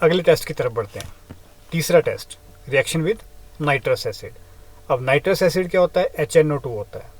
अगले टेस्ट की तरफ बढ़ते हैं। तीसरा test, reaction with nitrous acid. अब नाइट्रस एसिड क्या होता है? HNO2 होता है,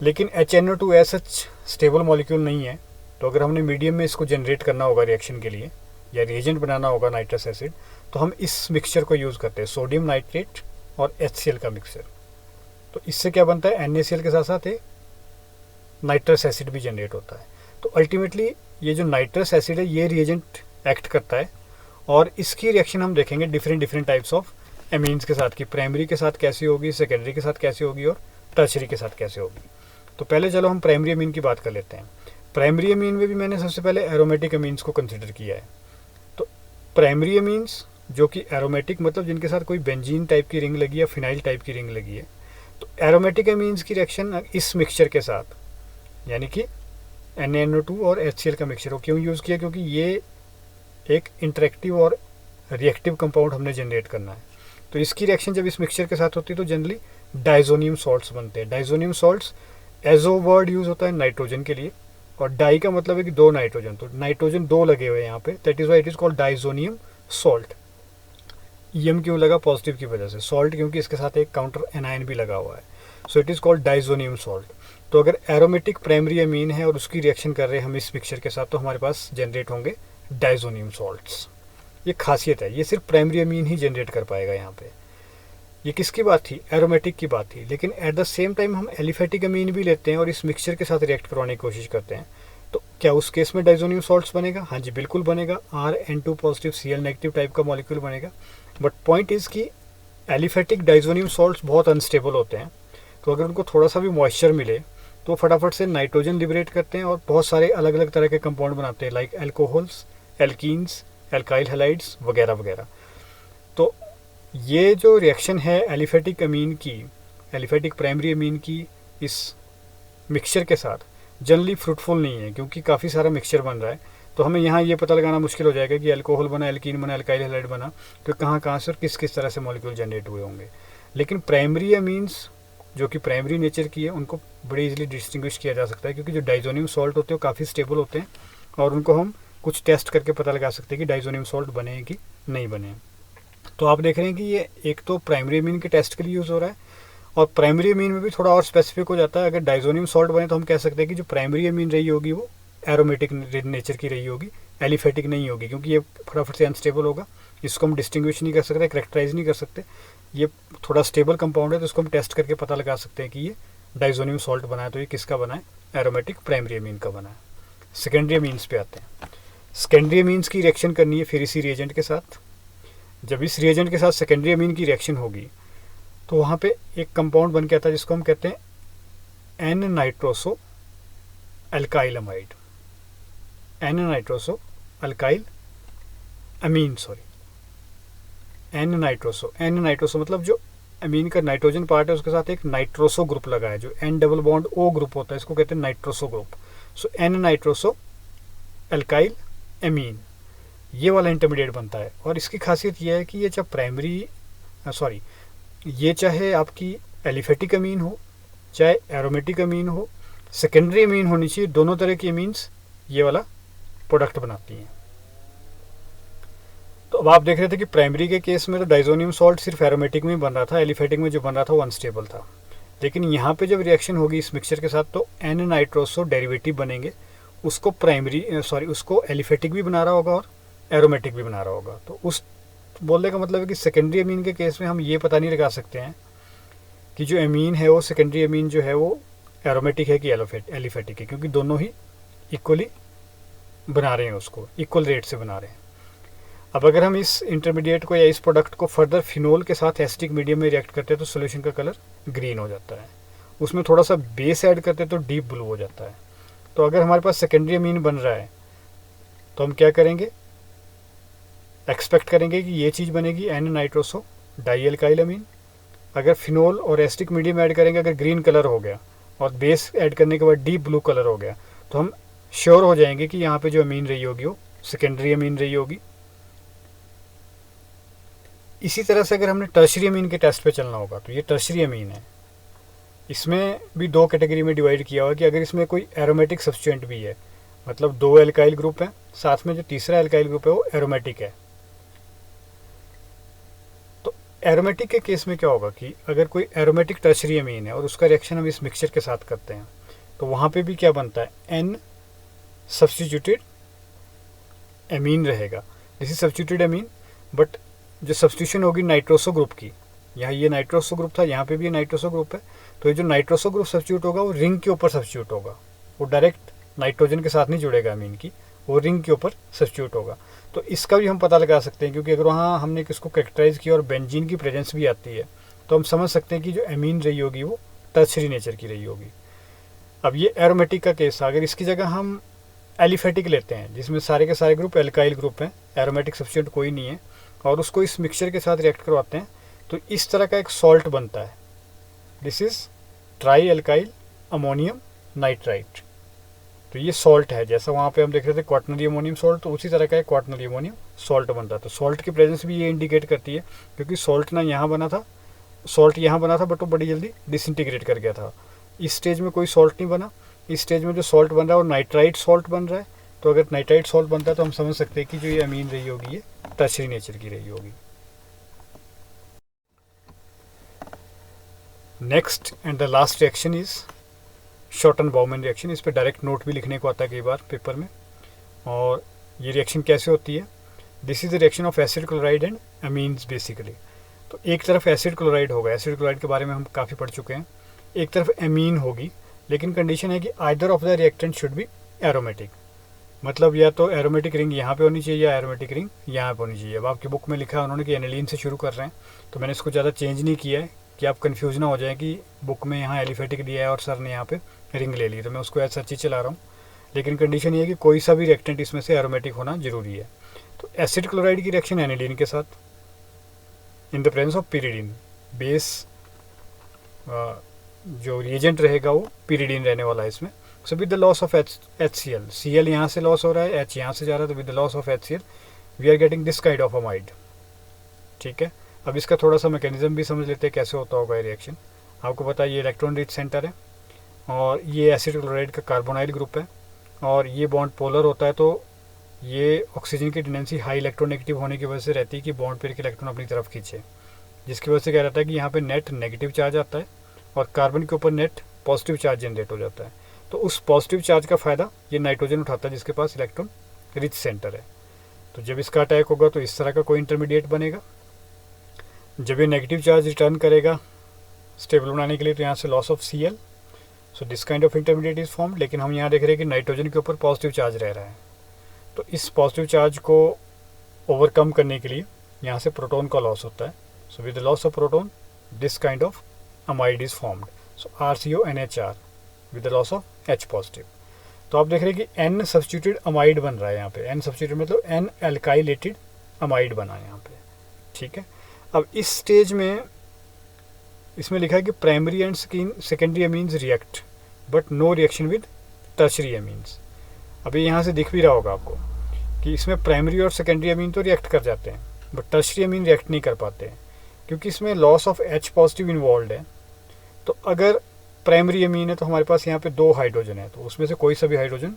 लेकिन HNO2 as such stable molecule नहीं है। तो अगर हमने मीडियम में इसको जनरेट करना होगा रिएक्शन के लिए, या रिएजेंट बनाना होगा नाइट्रस एसिड, तो हम इस मिक्सचर को यूज़ करते हैं, सोडियम नाइट्रेट और HCl का मिक्सचर। तो इससे क्या बनता है? NaCl के साथ साथ एक नाइट्रस एसिड भी जनरेट होता है। तो अल्टीमेटली ये जो नाइट्रस एसिड है ये रिएजेंट एक्ट करता है, और इसकी रिएक्शन हम देखेंगे डिफरेंट टाइप्स ऑफ एमीन्स के साथ, कि प्राइमरी के साथ कैसी होगी, सेकेंडरी के साथ कैसी होगी, और टर्शरी के साथ कैसे होगी। तो पहले चलो हम प्राइमरी अमीन की बात कर लेते हैं। प्राइमरी अमीन में भी मैंने सबसे पहले एरोमेटिक अमीन्स को कंसिडर किया है। तो प्राइमरी अमीन्स जो कि एरोमेटिक, मतलब जिनके साथ कोई बेंजीन टाइप की रिंग लगी है, फिनाइल टाइप की रिंग लगी है। तो एरोमेटिक अमीन्स की रिएक्शन इस मिक्सचर के साथ, यानी कि NaNO2 और HCl का मिक्सचर हो, क्यों यूज़ किया? क्योंकि ये एक इंटरेक्टिव और रिएक्टिव कंपाउंड हमने जनरेट करना है। तो इसकी रिएक्शन जब इस मिक्सचर के साथ होती है तो जनरली डाइजोनियम सॉल्ट्स बनते हैं। Diazonium salts azo word use होता है नाइट्रोजन के लिए, और डाई का मतलब है कि दो नाइट्रोजन, तो नाइट्रोजन दो लगे हुए हैं यहाँ पे, that is why it is called diazonium salt. EM क्यों लगा? पॉजिटिव की वजह से। सॉल्ट क्योंकि इसके साथ एक काउंटर एनायन भी लगा हुआ है, so it is called diazonium salt. तो अगर एरोमेटिक प्राइमरी अमीन है और उसकी रिएक्शन कर रहे हैं हम इस मिक्सचर के साथ, तो हमारे पास जनरेट होंगे डाइजोनियम सॉल्ट्स। ये खासियत है, ये सिर्फ प्राइमरी अमीन ही जनरेट कर पाएगा यहाँ पे। ये किसकी बात थी? एरोमेटिक की बात थी। लेकिन एट द सेम टाइम हम एलिफेटिक अमीन भी लेते हैं और इस मिक्सचर के साथ रिएक्ट करवाने की कोशिश करते हैं, तो क्या उस केस में डाइजोनियम सॉल्ट्स बनेगा? हाँ जी, बिल्कुल बनेगा। RN2 positive Cl negative type का मॉलिक्यूल बनेगा। बट पॉइंट इज़ कि एलिफेटिक डाइजोनियम सॉल्ट्स बहुत अनस्टेबल होते हैं, तो अगर उनको थोड़ा सा भी मॉइस्चर मिले तो फटाफट से नाइट्रोजन लिबरेट करते हैं और बहुत सारे अलग अलग तरह के कंपाउंड बनाते हैं, like alcohols, alkenes, alkyl halides वगैरह वगैरह। तो ये जो रिएक्शन है एलिफेटिक अमीन की, एलिफेटिक प्राइमरी अमीन की इस मिक्सचर के साथ, जनरली फ्रूटफुल नहीं है, क्योंकि काफ़ी सारा मिक्सचर बन रहा है। तो हमें यहाँ ये पता लगाना मुश्किल हो जाएगा कि अल्कोहल बना, एल्कीन बना, एल्काइल हैलाइड बना, तो कहाँ से और किस तरह से मॉलिक्यूल जनरेट हुए होंगे। लेकिन प्राइमरी अमीन्स जो कि प्राइमरी नेचर की है, उनको बड़े इजीली डिस्टिंग्विश किया जा सकता है, क्योंकि जो डाइजोनियम सॉल्ट होते हैं वो काफ़ी स्टेबल होते हैं, और उनको हम कुछ टेस्ट करके पता लगा सकते हैं कि डाइजोनियम सॉल्ट बने हैं कि नहीं बने हैं। तो आप देख रहे हैं कि ये एक तो प्राइमरी अमीन के टेस्ट के लिए यूज़ हो रहा है, और प्राइमरी अमीन में भी थोड़ा और स्पेसिफिक हो जाता है। अगर डाइजोनियम सॉल्ट बने तो हम कह सकते हैं कि जो प्राइमरी अमीन रही होगी वो एरोमेटिक नेचर की रही होगी, एलिफेटिक नहीं होगी, क्योंकि ये फटाफट से अनस्टेबल होगा। इसको हम डिस्टिंग्विश नहीं कर सकते, करेक्टराइज नहीं कर सकते। ये थोड़ा स्टेबल कंपाउंड है, तो इसको हम टेस्ट करके पता लगा सकते हैं कि ये डाइजोनियम सॉल्ट बना है, तो ये किसका बना है? एरोमेटिक प्राइमरी अमीन का बना है। सेकेंडरी अमीन्स पे आते हैं। सेकेंडरी अमीन्स की रिएक्शन करनी है फिर इसी रिएजेंट के साथ। जब इस रिएजेंट के साथ सेकेंडरी अमीन की रिएक्शन होगी तो वहाँ पे एक कंपाउंड बन के आता है जिसको हम कहते हैं N nitroso alkyl amide, N nitroso alkyl amine, N nitroso मतलब जो अमीन का नाइट्रोजन पार्ट है उसके साथ एक नाइट्रोसो ग्रुप लगा है, जो N double bond O group होता है, इसको कहते हैं नाइट्रोसो ग्रुप। सो एन नाइट्रोसो अल्काइल अमीन, ये वाला इंटरमीडिएट बनता है। और इसकी खासियत ये है कि ये जब ये चाहे आपकी एलिफेटिक अमीन हो, चाहे एरोमेटिक अमीन हो, सेकेंडरी अमीन होनी चाहिए, दोनों तरह की अमीन्स ये वाला प्रोडक्ट बनाती हैं। तो अब आप देख रहे थे कि प्राइमरी के केस में तो डाइजोनियम सॉल्ट सिर्फ एरोमेटिक में बन रहा था, एलिफेटिक में जो बन रहा था वो अनस्टेबल था। लेकिन यहाँ पे जब रिएक्शन होगी इस मिक्सचर के साथ तो एन नाइट्रोसो डेरिवेटिव बनेंगे, उसको एलिफेटिक भी बना रहा होगा और एरोमेटिक भी बना रहा होगा। तो उस बोलने का मतलब है कि सेकेंडरी अमीन के केस में हम ये पता नहीं लगा सकते हैं कि जो अमीन है वो सेकेंडरी अमीन जो है वो एरोमेटिक है कि एलिफेटिक है, क्योंकि दोनों ही इक्वली बना रहे हैं, उसको इक्वल रेट से बना रहे हैं। अब अगर हम इस इंटरमीडिएट को या इस प्रोडक्ट को फर्दर फिनोल के साथ एसिडिक मीडियम में रिएक्ट करते हैं तो सोल्यूशन का कलर ग्रीन हो जाता है। उसमें थोड़ा सा बेस ऐड करते हैं तो डीप ब्लू हो जाता है। तो अगर हमारे पास सेकेंडरी अमीन बन रहा है तो हम क्या करेंगे? एक्सपेक्ट करेंगे कि ये चीज़ बनेगी एन नाइट्रोसो डाई अल्काइल अमीन। अगर फिनोल और एसिडिक मीडियम ऐड करेंगे, अगर ग्रीन कलर हो गया और बेस ऐड करने के बाद डीप ब्लू कलर हो गया, तो हम श्योर हो जाएंगे कि यहाँ पे जो अमीन रही होगी वो सेकेंडरी अमीन रही होगी। इसी तरह से अगर हमने टर्शरी अमीन के टेस्ट पे चलना होगा तो ये टर्शरी अमीन है। इसमें भी दो कैटेगरी में डिवाइड किया हुआ है कि अगर इसमें कोई एरोमेटिक सब्सटेंट भी है, मतलब दो एल्काइल ग्रुप है, साथ में जो तीसरा एल्काइल ग्रुप है वो एरोमेटिक है, एरोमेटिक के केस में क्या होगा कि अगर कोई एरोमेटिक टर्शरी अमीन है और उसका रिएक्शन हम इस मिक्सचर के साथ करते हैं तो वहाँ पे भी क्या बनता है, एन सब्स्टिट्यूटेड एमीन रहेगा। This is substituted amine, but जो सब्स्टिट्यूशन होगी नाइट्रोसो ग्रुप की, यहाँ ये नाइट्रोसो ग्रुप था, यहाँ पे भी नाइट्रोसो ग्रुप है, तो ये जो नाइट्रोसो ग्रुप सब्स्टिट्यूट होगा वो रिंग के ऊपर सब्स्टिट्यूट होगा, वो डायरेक्ट नाइट्रोजन के साथ नहीं जुड़ेगा अमीन की, वो रिंग के ऊपर सब्स्टिट्यूट होगा। तो इसका भी हम पता लगा सकते हैं, क्योंकि अगर वहाँ हमने किसको कैरेक्टराइज किया और बेंजीन की प्रेजेंस भी आती है तो हम समझ सकते हैं कि जो एमीन रही होगी वो टर्शरी नेचर की रही होगी। अब ये एरोमेटिक का केस था, अगर इसकी जगह हम एलिफेटिक लेते हैं जिसमें सारे के सारे ग्रुप एल्काइल ग्रुप हैं, एरोमेटिक सब्स्टिट्यूट कोई नहीं है, और उसको इस मिक्सचर के साथ रिएक्ट करवाते हैं तो इस तरह का एक सॉल्ट बनता है। This is try alkyl ammonium nitrite. तो ये सॉल्ट है, जैसा वहाँ पे हम देख रहे थे क्वाटर्नरी अमोनियम सॉल्ट, तो उसी तरह का एक क्वाटर्नरी अमोनियम सॉल्ट बनता है। तो सॉल्ट की प्रेजेंस भी ये इंडिकेट करती है, क्योंकि सॉल्ट ना यहाँ बना था, सॉल्ट यहाँ बना था बट वो बड़ी जल्दी डिसइंटीग्रेट कर गया था। इस स्टेज में कोई सॉल्ट नहीं बना, इस स्टेज में जो सॉल्ट बन रहा है वो नाइट्राइट सॉल्ट बन रहा है। तो अगर नाइट्राइट सॉल्ट बनता है तो हम समझ सकते हैं कि जो ये अमीन रही होगी ये टर्शरी नेचर की रही होगी। Next and the last reaction is Schotten Baumann reaction. इस पर डायरेक्ट नोट भी लिखने को आता है कई बार पेपर में। और ये रिएक्शन कैसे होती है, this is the reaction of acid chloride and amines basically. तो एक तरफ एसिड क्लोराइड होगा, एसिड क्लोराइड के बारे में हम काफ़ी पढ़ चुके हैं, एक तरफ एमीन होगी, लेकिन कंडीशन है कि either of the reactant should be aromatic. मतलब या तो एरोमेटिक रिंग यहाँ पे होनी चाहिए या एरोमेटिक रिंग यहाँ पे होनी चाहिए। अब आपकी बुक में लिखा है उन्होंने कि एनिलीन से शुरू कर रहे हैं, तो मैंने इसको ज़्यादा चेंज नहीं किया है कि आप कन्फ्यूज ना हो जाए कि बुक में यहाँ एलिफेटिक दिया है और सर ने यहाँ पे रिंग ले ली, तो मैं उसको ऐसा सच ही चला रहा हूँ। लेकिन कंडीशन ये है कि कोई सा भी रिएक्टेंट इसमें से एरोमेटिक होना जरूरी है। तो एसिड क्लोराइड की रिएक्शन एनिलीन के साथ in the presence of pyridine, base जो रिएजेंट रहेगा वो पिरिडीन रहने वाला है इसमें। So with the loss of HCl, Cl यहाँ से लॉस हो रहा है, H यहाँ से जा रहा है, तो with the loss of HCl we are getting this kind of amide. ठीक है, अब इसका थोड़ा सा मैकेनिज्म भी समझ लेते हैं कैसे होता होगा ये रिएक्शन। आपको पता है ये इलेक्ट्रॉन रिच सेंटर है और ये एसिड क्लोराइड का कार्बोनाइल ग्रुप है और ये बॉन्ड पोलर होता है, तो ये ऑक्सीजन की टेंडेंसी हाई इलेक्ट्रोनेगेटिव होने की वजह से रहती है कि बॉन्ड पेयर के इलेक्ट्रॉन अपनी तरफ खींचे, जिसकी वजह से क्या रहता है कि यहाँ पे नेट नेगेटिव चार्ज आता है और कार्बन के ऊपर नेट पॉजिटिव चार्ज जनरेट हो जाता है। तो उस पॉजिटिव चार्ज का फ़ायदा ये नाइट्रोजन उठाता है जिसके पास इलेक्ट्रॉन रिच सेंटर है। तो जब इसका अटैक होगा तो इस तरह का कोई इंटरमीडिएट बनेगा। जब ये नेगेटिव चार्ज रिटर्न करेगा स्टेबल बनाने के लिए तो यहाँ से loss of Cl, so this kind of intermediate is form. लेकिन हम यहाँ देख रहे हैं कि नाइट्रोजन के ऊपर पॉजिटिव चार्ज रह रहा है, तो इस पॉजिटिव चार्ज को ओवरकम करने के लिए यहाँ से प्रोटॉन का लॉस होता है। So with the loss of proton this kind of amide is formed, so RCONHR with the loss of H positive. तो आप देख रहे हैं कि N सब्स्टिट्यूटेड अमाइड बन रहा है यहाँ पे, N सब्स्टिट्यूटेड मतलब N एल्काइलेटेड अमाइड बना है यहाँ पे। ठीक है, अब इस स्टेज में इसमें लिखा है कि primary and secondary amines react but no reaction with tertiary amines. अभी यहाँ से दिख भी रहा होगा आपको कि इसमें प्राइमरी और सेकेंडरी अमीन तो रिएक्ट कर जाते हैं बट टर्शरी अमीन रिएक्ट नहीं कर पाते हैं, क्योंकि इसमें loss of H positive involve है। तो अगर प्राइमरी अमीन है तो हमारे पास यहाँ पे 2 हाइड्रोजन है, तो उसमें से कोई सा भी हाइड्रोजन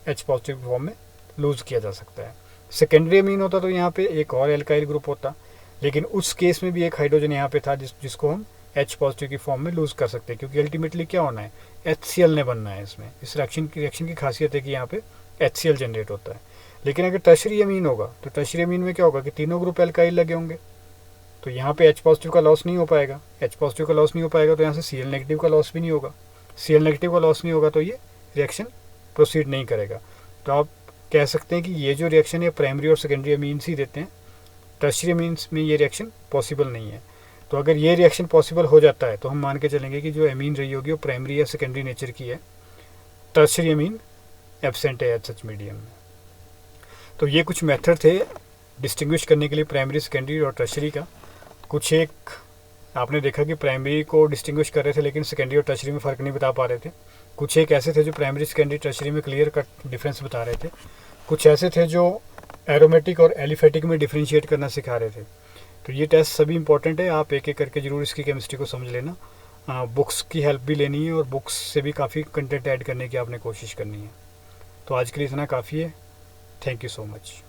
H पॉजिटिव फॉर्म में लूज़ किया जा सकता है। सेकेंडरी अमीन होता तो यहाँ पे एक और एल्काइल ग्रुप होता, लेकिन उस केस में भी एक हाइड्रोजन यहाँ पे था जिसको हम H पॉजिटिव की फॉर्म में लूज़ कर सकते हैं, क्योंकि अल्टीमेटली क्या होना है, HCl ने बनना है इसमें। इस रिएक्शन की खासियत है कि यहाँ पे HCl जनरेट होता है। लेकिन अगर टर्शरी अमीन होगा तो टर्शरी अमीन में क्या होगा कि तीनों ग्रुप एल्काइल लगे होंगे, तो यहाँ पे H पॉजिटिव का लॉस नहीं हो पाएगा। H पॉजिटिव का लॉस नहीं हो पाएगा तो यहाँ से Cl नेगेटिव का लॉस भी नहीं होगा। Cl नेगेटिव का लॉस नहीं होगा तो ये रिएक्शन प्रोसीड नहीं करेगा। तो आप कह सकते हैं कि ये जो रिएक्शन है प्राइमरी और सेकेंडरी अमीन्स ही देते हैं, टर्शरी अमीन्स में ये रिएक्शन पॉसिबल नहीं है। तो अगर ये रिएक्शन पॉसिबल हो जाता है तो हम मान के चलेंगे कि जो अमीन रही होगी वो प्राइमरी या सेकेंडरी नेचर की है, टर्शरी अमीन एब्सेंट है एच सच मीडियम में। तो ये कुछ मेथड थे डिस्टिंग्विश करने के लिए प्राइमरी, सेकेंडरी और टर्शरी का। कुछ एक आपने देखा कि प्राइमरी को डिस्टिंग्विश कर रहे थे लेकिन सेकेंडरी और टर्शरी में फ़र्क नहीं बता पा रहे थे। कुछ एक ऐसे थे जो प्राइमरी, सेकेंडरी, टर्शरी में क्लियर कट डिफरेंस बता रहे थे। कुछ ऐसे थे जो एरोमेटिक और एलिफेटिक में डिफ्रेंशिएट करना सिखा रहे थे। तो ये टेस्ट सभी इंपॉर्टेंट है, आप एक एक करके ज़रूर इसकी केमिस्ट्री को समझ लेना। बुक्स की हेल्प भी लेनी है और बुक्स से भी काफ़ी कंटेंट ऐड करने की आपने कोशिश करनी है। तो आज के लिए इतना काफ़ी है। Thank you so much.